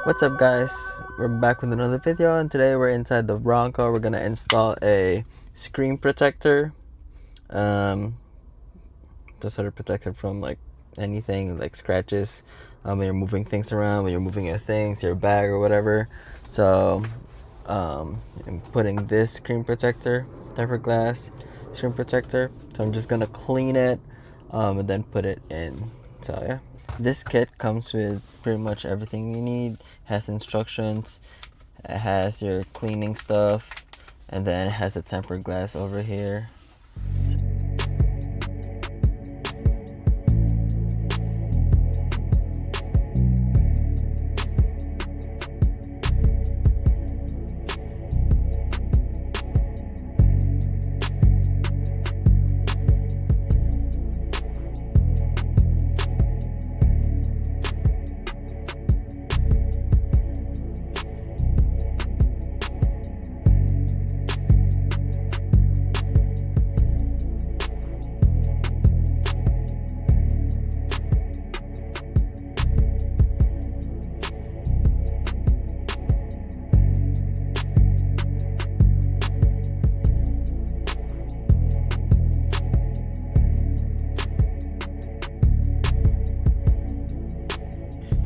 What's up guys, we're back with another video, and today we're inside the Bronco. We're gonna install a screen protector, to sort of protect it from like anything like scratches when you're moving things around, when you're moving your things, your bag or whatever. So I'm putting this screen protector, tempered glass screen protector, so I'm just gonna clean it and then put it in. So yeah, this kit comes with pretty much everything you need. Has instructions, it has your cleaning stuff, and then it has a tempered glass over here.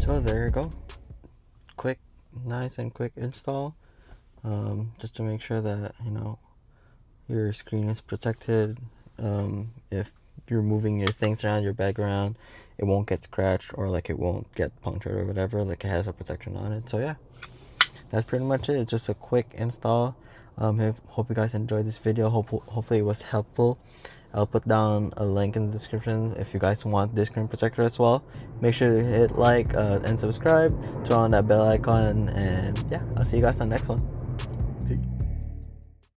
So there you go, quick, nice and quick install, just to make sure that your screen is protected. If you're moving your things around, your bag around, it won't get scratched or like it won't get punctured or whatever. Like, it has a protection on it. So yeah, that's pretty much it. It's just a quick install. Hope you guys enjoyed this video. Hopefully it was helpful. I'll put down a link in the description if you guys want this screen protector as well. Make sure to hit like and subscribe, turn on that bell icon, and yeah, I'll see you guys on the next one.